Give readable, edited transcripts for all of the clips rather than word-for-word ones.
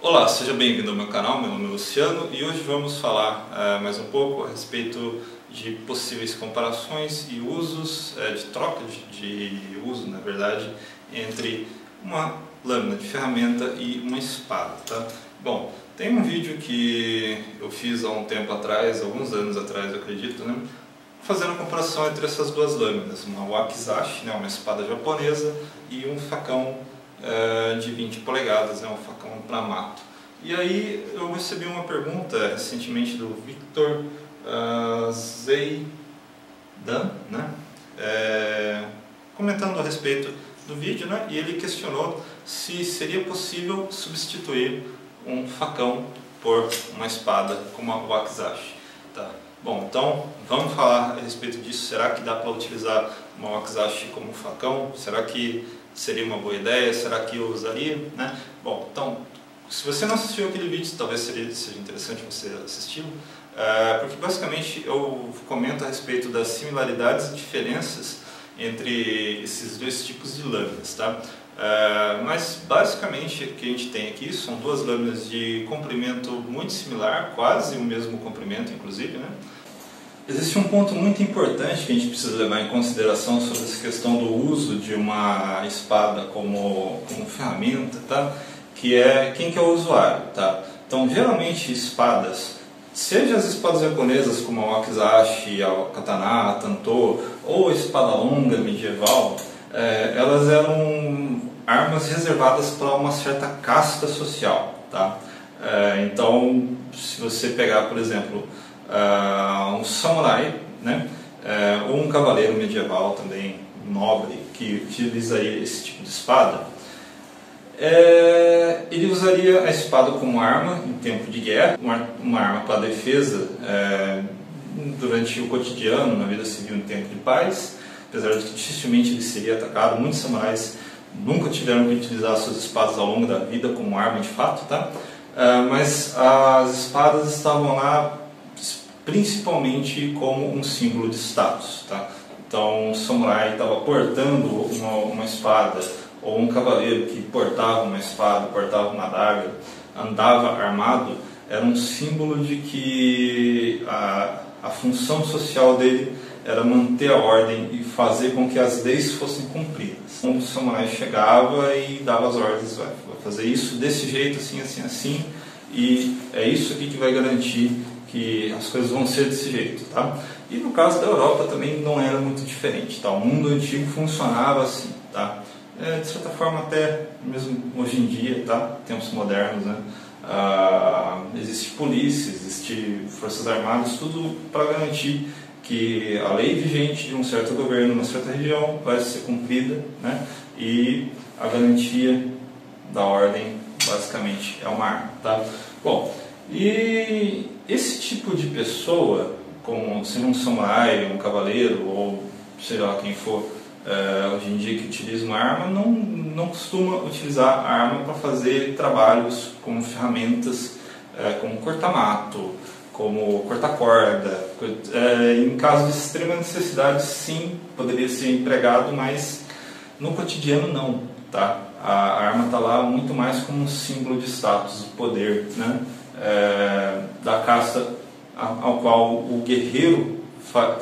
Olá, seja bem-vindo ao meu canal, meu nome é Luciano e hoje vamos falar mais um pouco a respeito de possíveis comparações e usos, de troca de uso, na verdade, entre uma lâmina de ferramenta e uma espada, tá? Bom, tem um vídeo que eu fiz há um tempo atrás, alguns anos atrás, eu acredito, né? Fazendo a comparação entre essas duas lâminas, uma wakizashi, né, uma espada japonesa, e um facão de 20 polegadas, né, um facão para mato. E aí eu recebi uma pergunta recentemente do Victor Zeidan, né, comentando a respeito do vídeo, né, e ele questionou se seria possível substituir um facão por uma espada como a wakizashi. Tá. Bom, então vamos falar a respeito disso. Será que dá para utilizar uma wakizashi como facão? Será que seria uma boa ideia? Será que eu usaria? Né? Bom, então, se você não assistiu aquele vídeo, talvez seja interessante você assistir, porque basicamente eu comento a respeito das similaridades e diferenças entre esses dois tipos de lâminas, tá? Mas basicamente o que a gente tem aqui são duas lâminas de comprimento muito similar, quase o mesmo comprimento inclusive, né? Existe um ponto muito importante que a gente precisa levar em consideração sobre essa questão do uso de uma espada como ferramenta, tá? Que é quem que é o usuário, tá? Então geralmente espadas, seja as espadas japonesas como a wakizashi, a katana, a tanto, ou a espada longa medieval, elas eram armas reservadas para uma certa casta social, tá? Então, se você pegar, por exemplo, um samurai, né? Ou um cavaleiro medieval também, nobre, que utilizaria esse tipo de espada, ele usaria a espada como arma em tempo de guerra, uma arma para defesa durante o cotidiano, na vida civil em tempo de paz, apesar de que dificilmente ele seria atacado. Muitos samurais nunca tiveram que utilizar suas espadas ao longo da vida como arma de fato, tá? Mas as espadas estavam lá principalmente como um símbolo de status, tá? Então, um samurai estava portando uma espada, ou um cavaleiro que portava uma espada, portava uma adaga, andava armado, era um símbolo de que a função social dele era manter a ordem e fazer com que as leis fossem cumpridas. Então, o samurai chegava e dava as ordens: vai fazer isso desse jeito, assim, assim, assim, e é isso aqui que vai garantir que as coisas vão ser desse jeito, tá? E no caso da Europa também não era muito diferente, tá? O mundo antigo funcionava assim, tá? De certa forma até mesmo hoje em dia, tá? Tempos modernos, né? Existe polícia, existe forças armadas, tudo para garantir que a lei vigente de um certo governo, uma certa região, vai ser cumprida, né? E a garantia da ordem basicamente é uma arma, tá? Bom, e esse tipo de pessoa, como seja um samurai, um cavaleiro, ou sei lá quem for, hoje em dia que utiliza uma arma, não costuma utilizar a arma para fazer trabalhos como ferramentas, como cortar mato, como cortar corda. Em caso de extrema necessidade, sim, poderia ser empregado, mas no cotidiano não, tá? A arma está lá muito mais como um símbolo de status, de poder, né? Da casta ao qual o guerreiro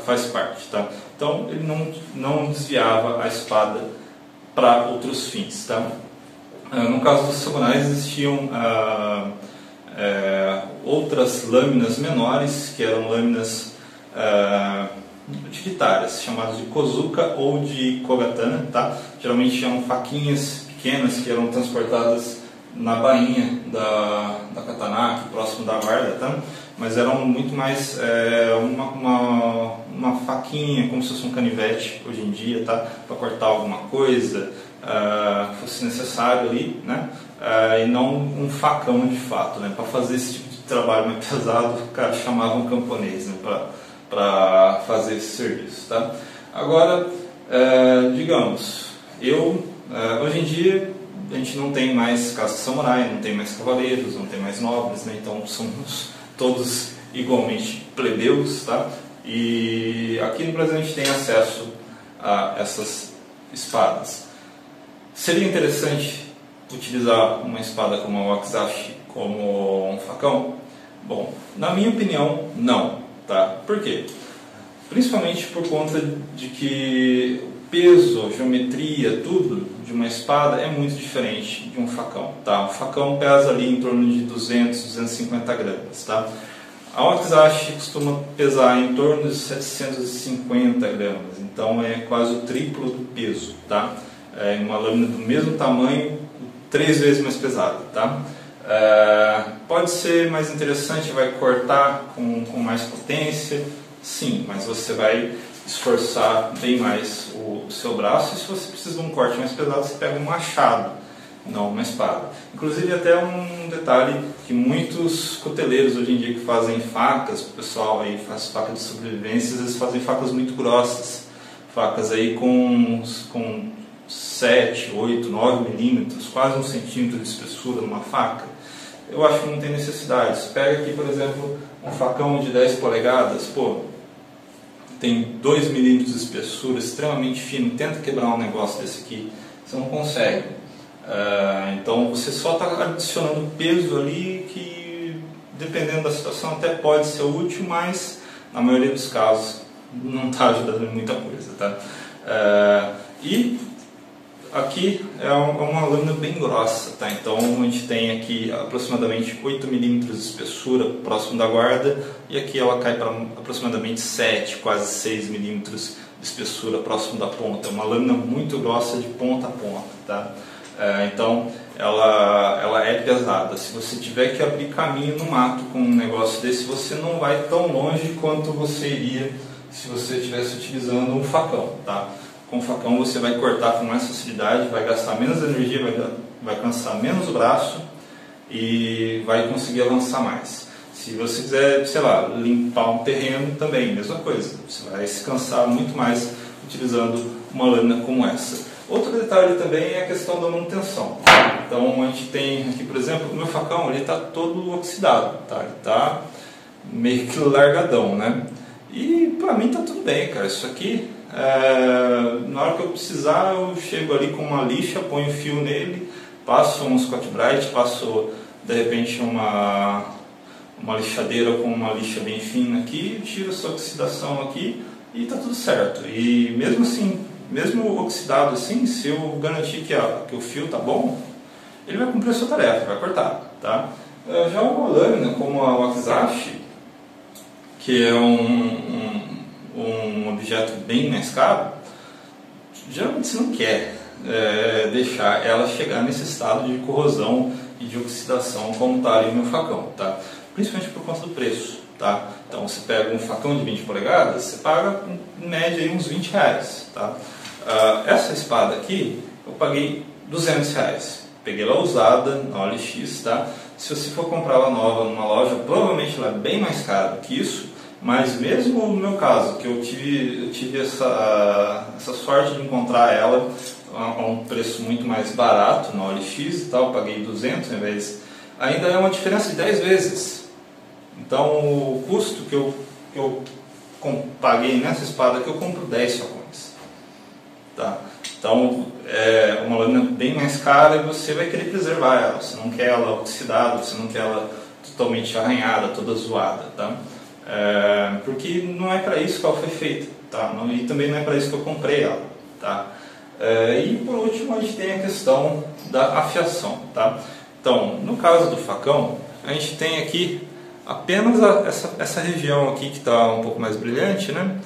faz parte, tá? Então ele não desviava a espada para outros fins, tá? No caso dos samurais existiam outras lâminas menores, que eram lâminas utilitárias, chamadas de kozuka ou de kogatana, tá? Geralmente eram faquinhas pequenas que eram transportadas na bainha da katana, aqui próximo da guarda, tá? Mas eram muito mais uma faquinha, como se fosse um canivete hoje em dia, tá? Para cortar alguma coisa que fosse necessário ali, né? E não um facão de fato, né? Para fazer esse tipo de trabalho mais pesado, o cara chamava um camponês, né? Para fazer esse serviço, tá? Agora, digamos, hoje em dia a gente não tem mais casta samurai, não tem mais cavaleiros, não tem mais nobres, né? Então somos todos igualmente plebeus, tá? E aqui no Brasil a gente tem acesso a essas espadas. Seria interessante utilizar uma espada como a wakizashi como um facão? Bom, na minha opinião, não, tá? Por quê? Principalmente por conta de que o peso, a geometria, tudo de uma espada é muito diferente de um facão, tá? Um facão pesa ali em torno de 200, 250 gramas, tá? A wakizashi costuma pesar em torno de 750 gramas, então é quase o triplo do peso, tá? É uma lâmina do mesmo tamanho, 3 vezes mais pesada, tá? Pode ser mais interessante, vai cortar com mais potência, sim, mas você vai esforçar bem mais o seu braço, e se você precisa de um corte mais pesado, você pega um machado, não uma espada. Inclusive, até um detalhe que muitos coteleiros hoje em dia que fazem facas, o pessoal aí faz facas de sobrevivência, às vezes fazem facas muito grossas, facas aí com 7, 8, 9 milímetros, quase 1 centímetro de espessura numa faca. Eu acho que não tem necessidade. Você pega aqui, por exemplo, um facão de 10 polegadas, pô, tem 2 milímetros de espessura, extremamente fino, tenta quebrar um negócio desse aqui, você não consegue. Então você só está adicionando peso ali que, dependendo da situação, até pode ser útil, mas na maioria dos casos não está ajudando em muita coisa, tá? E aqui é uma lâmina bem grossa, tá? Então a gente tem aqui aproximadamente 8 milímetros de espessura próximo da guarda, e aqui ela cai para aproximadamente 7, quase 6 milímetros de espessura próximo da ponta. É uma lâmina muito grossa de ponta a ponta, tá? Então ela é pesada. Se você tiver que abrir caminho no mato com um negócio desse, você não vai tão longe quanto você iria se você estivesse utilizando um facão, tá? Com o facão você vai cortar com mais facilidade, vai gastar menos energia, vai cansar menos o braço e vai conseguir avançar mais. Se você quiser, sei lá, limpar um terreno também, mesma coisa. Você vai se cansar muito mais utilizando uma lâmina como essa. Outro detalhe também é a questão da manutenção. Então a gente tem aqui, por exemplo, o meu facão, ele está todo oxidado, tá? Ele está meio que largadão, né? E pra mim tá tudo bem, cara. Isso aqui, na hora que eu precisar, eu chego ali com uma lixa, ponho fio nele, passo um Scotch-Brite, passo de repente uma lixadeira com uma lixa bem fina aqui, tiro essa oxidação aqui e tá tudo certo. E mesmo assim, mesmo oxidado assim, se eu garantir que o fio tá bom, ele vai cumprir a sua tarefa, vai cortar, tá? Já uma lâmina como a wakizashi, que é um objeto bem mais caro, geralmente você não quer deixar ela chegar nesse estado de corrosão e de oxidação como está ali no meu facão, tá? Principalmente por conta do preço, tá? Então você pega um facão de 20 polegadas, você paga em média aí uns 20 reais, tá? Essa espada aqui eu paguei 200 reais, peguei ela usada na OLX, tá? Se você for comprar ela nova numa loja, provavelmente ela é bem mais cara do que isso. Mas mesmo no meu caso, que eu tive essa sorte de encontrar ela a um preço muito mais barato na OLX e tal, paguei 200 ao invés, ainda é uma diferença de 10 vezes. Então o custo que eu paguei nessa espada aqui, eu compro 10 facões, tá? Então é uma lâmina bem mais cara e você vai querer preservar ela, você não quer ela oxidada, você não quer ela totalmente arranhada, toda zoada, tá? Porque não é para isso que ela foi feita, tá? E também não é para isso que eu comprei ela, tá? E por último a gente tem a questão da afiação, tá? Então, no caso do facão, a gente tem aqui apenas essa região aqui que está um pouco mais brilhante, né?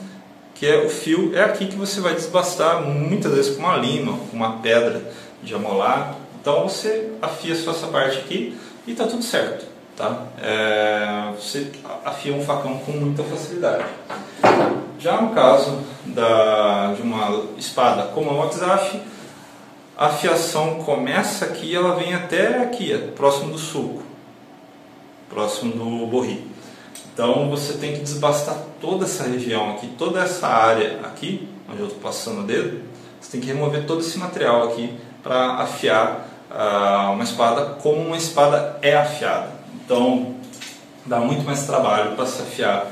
Que é o fio, é aqui que você vai desbastar muitas vezes com uma lima, com uma pedra de amolar. Então você afia só essa parte aqui e está tudo certo. Tá? Você afia um facão com muita facilidade. Já no caso de uma espada como a wakizashi, a afiação começa aqui e ela vem até aqui, próximo do sulco, próximo do borri. Então você tem que desbastar toda essa região aqui, toda essa área aqui, onde eu estou passando o dedo, você tem que remover todo esse material aqui para afiar uma espada como uma espada é afiada. Então, dá muito mais trabalho para se afiar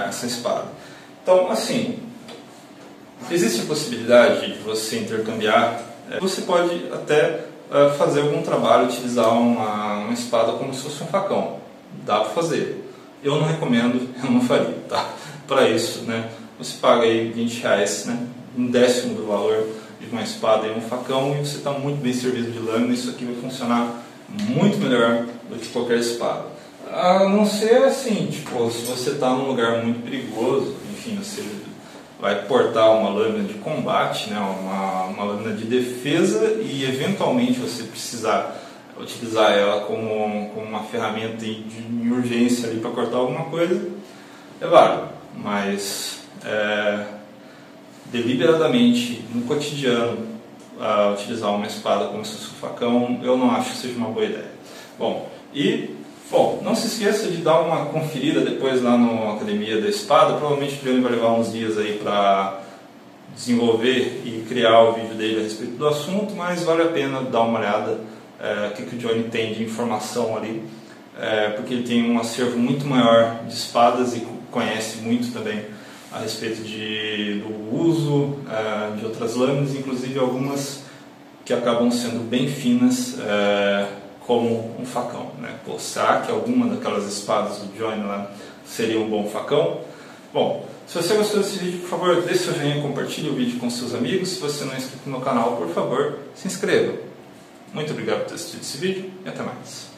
essa espada. Então, assim, existe a possibilidade de você intercambiar. Você pode até fazer algum trabalho, utilizar uma espada como se fosse um facão. Dá para fazer. Eu não recomendo, eu não faria, tá? Para isso, né? Você paga aí R$20, né? 1/10 do valor de uma espada e um facão, e você está muito bem servido de lâmina. Isso aqui vai funcionar muito melhor do que qualquer espada. A não ser assim, tipo, se você está num lugar muito perigoso, enfim, você vai portar uma lâmina de combate, né? Uma lâmina de defesa, e eventualmente você precisar utilizar ela como uma ferramenta de urgência ali para cortar alguma coisa, é válido. Mas deliberadamente no cotidiano utilizar uma espada como se fosse um facão, eu não acho que seja uma boa ideia. Bom, não se esqueça de dar uma conferida depois lá na Academia da Espada. Provavelmente o Johnny vai levar uns dias aí para desenvolver e criar o vídeo dele a respeito do assunto, mas vale a pena dar uma olhada o que o Johnny tem de informação ali, porque ele tem um acervo muito maior de espadas e conhece muito também a respeito do uso de outras lâminas, inclusive algumas que acabam sendo bem finas, como um facão, né? Pô, será que alguma daquelas espadas do Johnny lá seria um bom facão? Bom, se você gostou desse vídeo, por favor, deixe seu joinha, compartilhe o vídeo com seus amigos. Se você não é inscrito no canal, por favor, se inscreva. Muito obrigado por ter assistido esse vídeo e até mais.